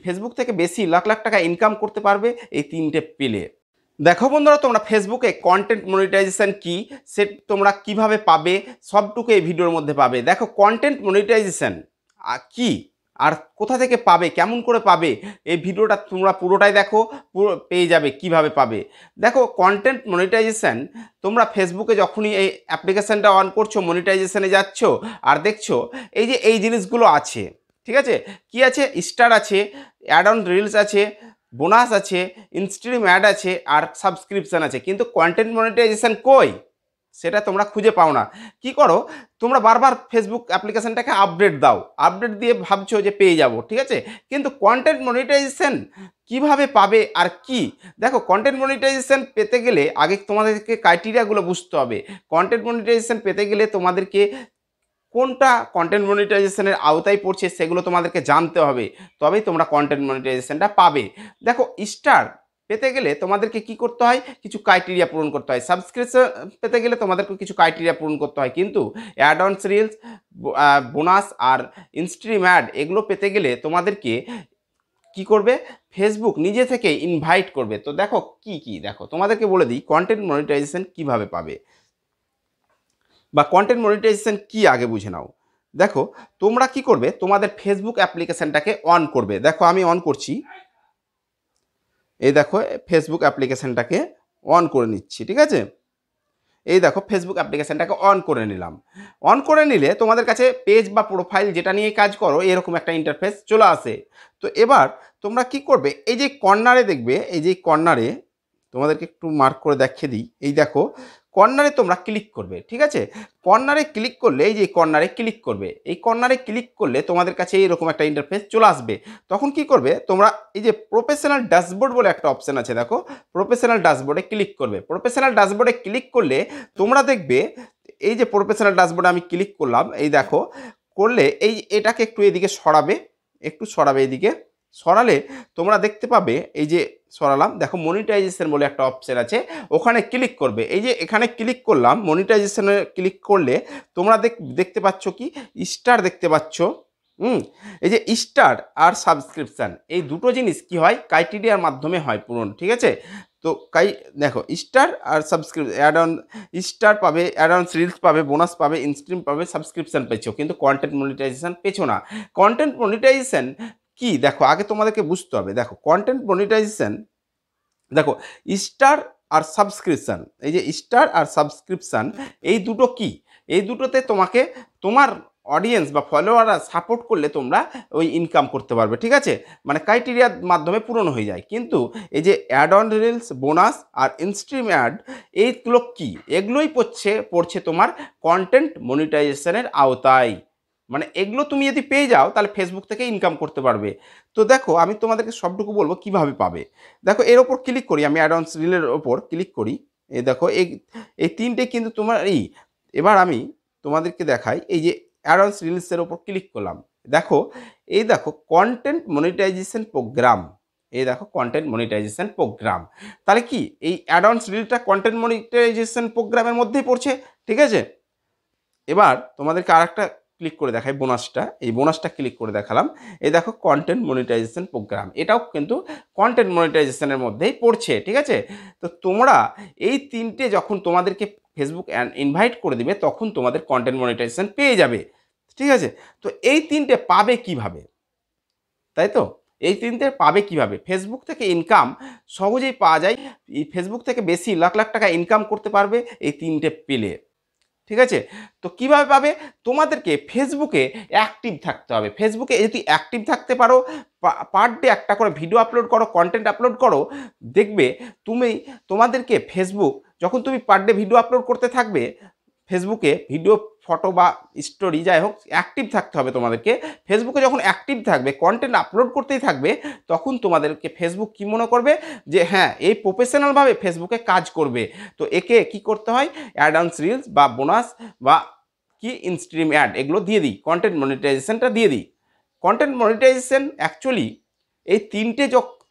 Facebook থেকে বেশি লাখ লাখ টাকা ইনকাম করতে পারবে এই তিনটে পেলে। দেখো বন্ধুরা, তোমরা ফেসবুকে কন্টেন্ট মনিটাইজেশন কি, সে তোমরা কিভাবে পাবে, সবটুকু এই ভিডিওর মধ্যে পাবে। দেখো কন্টেন্ট মনিটাইজেশন কি আর কোথা থেকে পাবে, কেমন করে পাবে, এই ভিডিওটা তোমরা পুরোটাই দেখো, পুরো পেয়ে যাবে কিভাবে পাবে। দেখো কন্টেন্ট মনিটাইজেশন, তোমরা ফেসবুকে যখনই এই অ্যাপ্লিকেশানটা অন করছো, মনিটাইজেশনে যাচ্ছ আর দেখছো এই যে এই জিনিসগুলো আছে, ঠিক আছে, কি আছে, স্টার আছে, অ্যাড অন রিলস আছে, বোনাস আছে, ইনস্ট্রিম অ্যাড আছে আর সাবস্ক্রিপশান আছে, কিন্তু কন্টেন্ট মনিটাইজেশন কই সেটা তোমরা খুঁজে পাও না। কি করো, তোমরা বারবার ফেসবুক অ্যাপ্লিকেশনটাকে আপডেট দাও, আপডেট দিয়ে ভাবছো যে পেয়ে যাব, ঠিক আছে, কিন্তু কন্টেন্ট মনিটাইজেশন কিভাবে পাবে আর কি। দেখো কন্টেন্ট মনিটাইজেশন পেতে গেলে আগে তোমাদেরকে ক্রাইটেরিয়াগুলো বুঝতে হবে। কন্টেন্ট মনিটাইজেশন পেতে গেলে তোমাদেরকে কোনটা কন্টেন্ট মনিটাইজেশনের আওতায় পড়ছে সেগুলো তোমাদেরকে জানতে হবে, তবেই তোমরা কন্টেন্ট মনিটাইজেশনটা পাবে। দেখো স্টার পেতে গেলে তোমাদেরকে কি করতে হয়, কিছু ক্রাইটেরিয়া পূরণ করতে হয়। সাবস্ক্রিপশন পেতে গেলে তোমাদেরকে কিছু ক্রাইটেরিয়া পূরণ করতে হয়, কিন্তু অ্যাড অনস রিলস, বোনাস আর ইনস্ট্রিম অ্যাড এগুলো পেতে গেলে তোমাদেরকে কি করবে, ফেসবুক নিজে থেকে ইনভাইট করবে। তো দেখো কি কি, দেখো তোমাদেরকে বলে দিই কন্টেন্ট মনিটাইজেশন কিভাবে পাবে বা কন্টেন্ট মনিটাইজেশন কি আগে বুঝে নাও। দেখো তোমরা কি করবে, তোমাদের ফেসবুক অ্যাপ্লিকেশনটাকে অন করবে। দেখো আমি অন করছি, এই দেখো ফেসবুক অ্যাপ্লিকেশনটাকে অন করে নিচ্ছি, ঠিক আছে, এই দেখো ফেসবুক অ্যাপ্লিকেশনটাকে অন করে নিলাম। অন করে নিলে তোমাদের কাছে পেজ বা প্রোফাইল যেটা নিয়ে কাজ করো এরকম একটা ইন্টারফেস চলে আসে। তো এবার তোমরা কি করবে, এই যে কর্নারে দেখবে, এই যে কর্নারে তোমাদেরকে একটু মার্ক করে দেখিয়ে দিই, এই দেখো কর্নারে তোমরা ক্লিক করবে, ঠিক আছে, কর্নারে ক্লিক করলে এই যে কর্নারে ক্লিক করবে, এই কর্নারে ক্লিক করলে তোমাদের কাছে এইরকম একটা ইন্টারফেস চলে আসবে। তখন কি করবে তোমরা, এই যে প্রফেশনাল ড্যাশবোর্ড বলে একটা অপশান আছে, দেখো প্রফেশনাল ড্যাশবোর্ডে ক্লিক করবে। প্রফেশনাল ড্যাশবোর্ডে ক্লিক করলে তোমরা দেখবে, এই যে প্রফেশনাল ড্যাশবোর্ডে আমি ক্লিক করলাম, এই দেখো করলে এই এটাকে একটু এদিকে সরাবে, একটু সরাবে, এদিকে সরালে তোমরা দেখতে পাবে, এই যে সরালাম, দেখো মনিটাইজেশন বলে একটা অপশন আছে, ওখানে ক্লিক করবে। এই যে এখানে ক্লিক করলাম, মনিটাইজেশনে ক্লিক করলে তোমরা দেখতে পাচ্ছ কি, স্টার দেখতে পাচ্ছ। এই যে স্টার আর সাবস্ক্রিপশান এই দুটো জিনিস কি হয়, ক্রাইটেরিয়ার মাধ্যমে হয় পূরণ, ঠিক আছে। তো দেখো স্টার আর অ্যাড অন, স্টার পাবে, অ্যাড অন রিলস পাবে, বোনাস পাবে, ইনস্ট্রিম পাবে, সাবস্ক্রিপশান পেয়েছো, কিন্তু কন্টেন্ট মনিটাইজেশন পেছো না। কন্টেন্ট মনিটাইজেশন কি, দেখো আগে তোমাদেরকে বুঝতে হবে। দেখো কন্টেন্ট মনিটাইজেশন, দেখো স্টার আর সাবস্ক্রিপশান, এই যে স্টার আর সাবস্ক্রিপশান এই দুটো কি, এই দুটোতে তোমাকে তোমার অডিয়েন্স বা ফলোয়াররা সাপোর্ট করলে তোমরা ওই ইনকাম করতে পারবে, ঠিক আছে, মানে ক্রাইটেরিয়ার মাধ্যমে পূরণ হয়ে যায়। কিন্তু এই যে অ্যাড অন রিলস, বোনাস আর ইনস্ট্রিম অ্যাড এইগুলো কি, এগুলোই পড়ছে তোমার কন্টেন্ট মনিটাইজেশনের আওতায়। মানে এগুলো তুমি যদি পেয়ে যাও তাহলে ফেসবুক থেকে ইনকাম করতে পারবে। তো দেখো আমি তোমাদেরকে সবটুকু বলবো কিভাবে পাবে। দেখো এর ওপর ক্লিক করি, আমি অ্যাড অনস রিলের ওপর ক্লিক করি, এই দেখো এই তিনটে কিন্তু তোমার এবার আমি তোমাদেরকে দেখাই, এই যে অ্যাড অনস রিলসের ওপর ক্লিক করলাম, দেখো এই দেখো কন্টেন্ট মনিটাইজেশন প্রোগ্রাম, এই দেখো কন্টেন্ট মনিটাইজেশন প্রোগ্রাম, তাহলে কি এই অ্যাড অনস রিলটা কন্টেন্ট মনিটাইজেশন প্রোগ্রামের মধ্যেই পড়ছে, ঠিক আছে। এবার তোমাদেরকে আরেকটা ক্লিক করে দেখাই, বোনাসটা, এই বোনাসটা ক্লিক করে দেখালাম, এই দেখো কন্টেন্ট মনিটাইজেশন প্রোগ্রাম, এটাও কিন্তু কন্টেন্ট মনিটাইজেশনের মধ্যেই পড়ছে, ঠিক আছে। তো তোমরা এই তিনটে যখন তোমাদেরকে ফেসবুক ইনভাইট করে দিবে তখন তোমাদের কন্টেন্ট মনিটাইজেশন পেয়ে যাবে, ঠিক আছে। তো এই তিনটে পাবে কিভাবে, তাই তো, এই তিনটে পাবে কিভাবে, ফেসবুক থেকে ইনকাম সহজেই পাওয়া যায়। এই ফেসবুক থেকে বেশি লাখ লাখ টাকা ইনকাম করতে পারবে এই তিনটে পেলে, ঠিক আছে। তো কিভাবে পাবে, তোমাদেরকে ফেসবুকে অ্যাক্টিভ থাকতে হবে। ফেসবুকে যদি অ্যাক্টিভ থাকতে পারো, পার ডে একটা করে ভিডিও আপলোড করো, কন্টেন্ট আপলোড করো, দেখবে তোমাদেরকে ফেসবুক, যখন তুমি পার ডে ভিডিও আপলোড করতে থাকবে ফেসবুকে, ভিডিও, ফটো বা স্টোরি যাই হোক, অ্যাক্টিভ থাকতে হবে তোমাদেরকে। ফেসবুকে যখন অ্যাক্টিভ থাকবে, কন্টেন্ট আপলোড করতেই থাকবে, তখন তোমাদেরকে ফেসবুক কী মনে করবে, যে হ্যাঁ এই প্রফেশনালভাবে ফেসবুকে কাজ করবে। তো একে কি করতে হয়, অ্যাড অনস রিলস বা বোনাস বা কি ইনস্ট্রিম অ্যাড এগুলো দিয়ে দিই, কন্টেন্ট মনিটাইজেশনটা দিয়ে দিই। কন্টেন্ট মনিটাইজেশন অ্যাকচুয়ালি এই তিনটে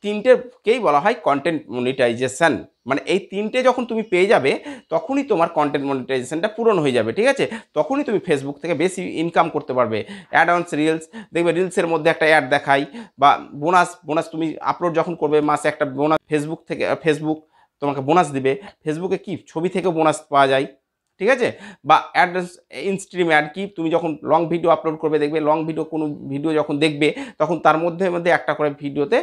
তিনটেকেই বলা হয় কন্টেন্ট মনিটাইজেশন। মানে এই তিনটে যখন তুমি পেয়ে যাবে তখনই তোমার কন্টেন্ট মনিটাইজেশনটা পূরণ হয়ে যাবে, ঠিক আছে? তখনই তুমি ফেসবুক থেকে বেশি ইনকাম করতে পারবে। অ্যাড অনস রিলস, দেখবে রিলসের মধ্যে একটা অ্যাড দেখাই, বা বোনাস তুমি আপলোড যখন করবে মাসে একটা বোনাস ফেসবুক তোমাকে বোনাস দিবে। ফেসবুকে কি ছবি থেকেও বোনাস পাওয়া যায়, ঠিক আছে? বা অ্যাড ইনস্ট্রিম অ্যাড কি, তুমি যখন লং ভিডিও আপলোড করবে, দেখবে লং ভিডিও কোনো ভিডিও যখন দেখবে তখন তার মধ্যে মধ্যে একটা করে ভিডিওতে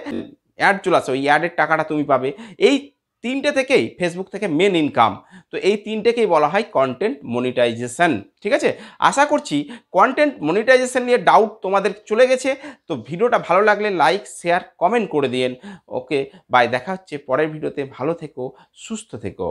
অ্যাড চলে আসে, ওই অ্যাডের টাকাটা তুমি পাবে। এই তিনটে থেকেই ফেসবুক থেকে মেন ইনকাম। তো এই তিনটেকেই বলা হয় কন্টেন্ট মনিটাইজেশন, ঠিক আছে? আশা করছি কন্টেন্ট মনিটাইজেশন নিয়ে ডাউট তোমাদের চলে গেছে। তো ভিডিওটা ভালো লাগলে লাইক শেয়ার কমেন্ট করে দিন। ওকে বাই, দেখা হচ্ছে পরের ভিডিওতে। ভালো থেকো, সুস্থ থেকো।